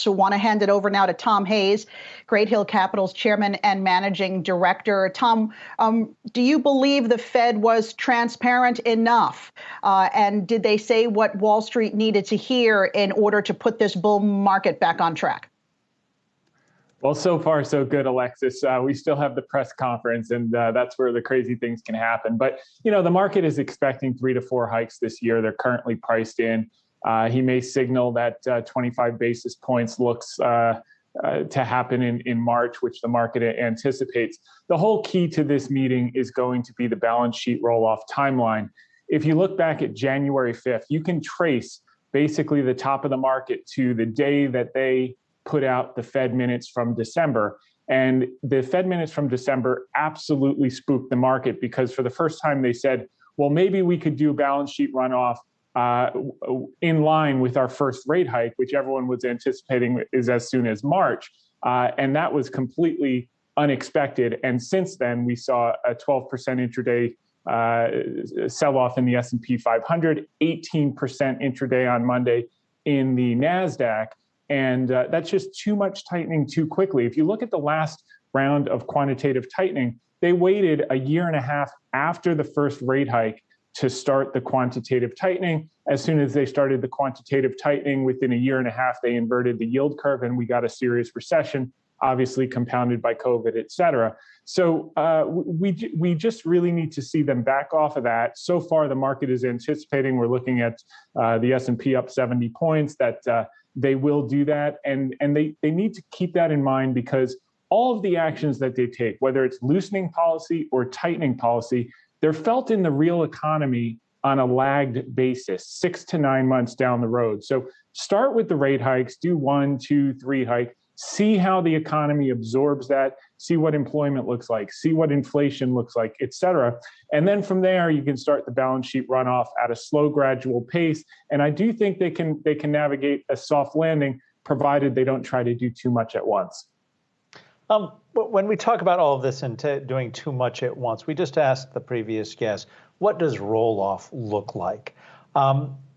So want to hand it over now to Tom Hayes, Great Hill Capital's chairman and managing director. Tom, do you believe the Fed was transparent enough? And did they say what Wall Street needed to hear in order to put this bull market back on track? Well, so far, so good, Alexis. We still have the press conference, and that's where the crazy things can happen. But, the market is expecting 3 to 4 hikes this year. They're currently priced in. He may signal that 25 basis points looks to happen in March, which the market anticipates. The whole key to this meeting is going to be the balance sheet roll-off timeline. If you look back at January 5th, you can trace basically the top of the market to the day that they put out the Fed minutes from December. And the Fed minutes from December absolutely spooked the market because for the first time they said, well, maybe we could do balance sheet runoff in line with our first rate hike, which everyone was anticipating is as soon as March. And that was completely unexpected. And since then, we saw a 12% intraday sell-off in the S&P 500, 18% intraday on Monday in the NASDAQ. And that's just too much tightening too quickly. If you look at the last round of quantitative tightening, they waited a year and a half after the first rate hike to start the quantitative tightening. As soon as they started the quantitative tightening, within a year and a half, they inverted the yield curve and we got a serious recession, obviously compounded by COVID, et cetera. So we just really need to see them back off of that. So far, the market is anticipating, we're looking at the S&P up 70 points, that they will do that. And they need to keep that in mind because all of the actions that they take, whether it's loosening policy or tightening policy, they're felt in the real economy on a lagged basis, 6 to 9 months down the road. So start with the rate hikes, do 1, 2, 3 hike, see how the economy absorbs that, see what employment looks like, see what inflation looks like, et cetera. And then from there, you can start the balance sheet runoff at a slow, gradual pace. And I do think they can navigate a soft landing, provided they don't try to do too much at once. But when we talk about all of this and doing too much at once, we just asked the previous guest, what does roll-off look like?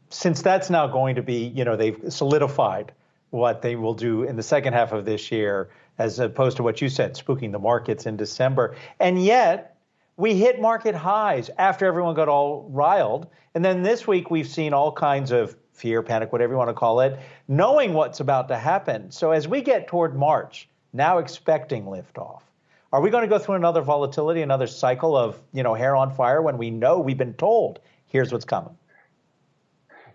Since that's now going to be, they've solidified what they will do in the second half of this year, as opposed to what you said, spooking the markets in December. And yet, we hit market highs after everyone got all riled. And then this week, we've seen all kinds of fear, panic, whatever you want to call it, knowing what's about to happen. So as we get toward March, now expecting liftoff, are we going to go through another volatility, another cycle of, hair on fire when we know we've been told, here's what's coming?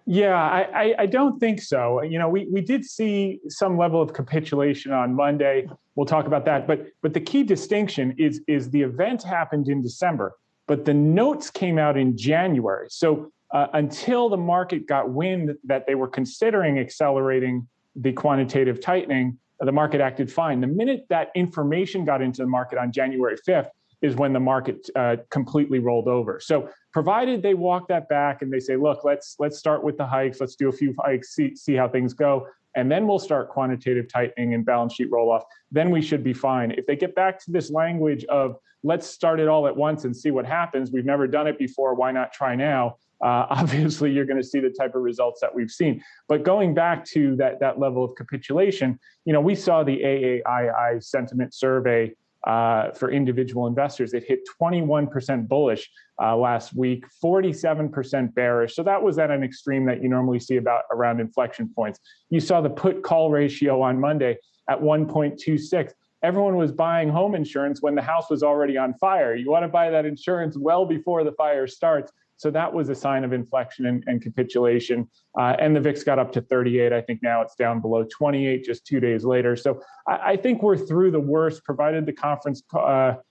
Yeah, I don't think so. We did see some level of capitulation on Monday. We'll talk about that. But the key distinction is the event happened in December, but the notes came out in January. So until the market got wind that they were considering accelerating the quantitative tightening, the market acted fine. The minute that information got into the market on January 5th is when the market completely rolled over. So provided they walk that back and they say, look, let's start with the hikes, let's do a few hikes, see how things go, and then we'll start quantitative tightening and balance sheet roll-off, then we should be fine. If they get back to this language of let's start it all at once and see what happens, we've never done it before, why not try now? Obviously, you're going to see the type of results that we've seen. But going back to that level of capitulation, we saw the AAII sentiment survey for individual investors. It hit 21% bullish last week, 47% bearish. So that was at an extreme that you normally see around inflection points. You saw the put-call ratio on Monday at 1.26. Everyone was buying home insurance when the house was already on fire. You want to buy that insurance well before the fire starts. So that was a sign of inflection and capitulation. And the VIX got up to 38. I think now it's down below 28 just 2 days later. So I think we're through the worst, provided the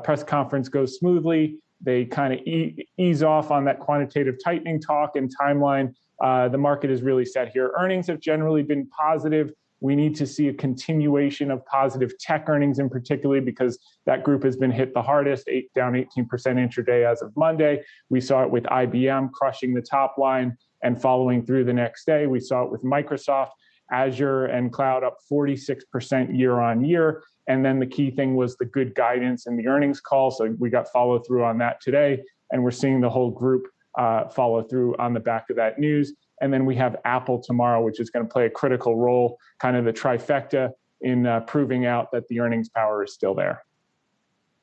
press conference goes smoothly. They kind of ease off on that quantitative tightening talk and timeline. The market is really set here. Earnings have generally been positive. We need to see a continuation of positive tech earnings in particular because that group has been hit the hardest, down 18% intraday as of Monday. We saw it with IBM crushing the top line and following through the next day. We saw it with Microsoft, Azure, and cloud up 46% year on year. And then the key thing was the good guidance in the earnings call. So we got follow through on that today. And we're seeing the whole group follow through on the back of that news. And then we have Apple tomorrow, which is going to play a critical role, kind of the trifecta in proving out that the earnings power is still there.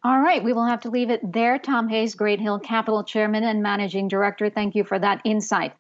All right, we will have to leave it there. Tom Hayes, Great Hill Capital Chairman and Managing Director, thank you for that insight.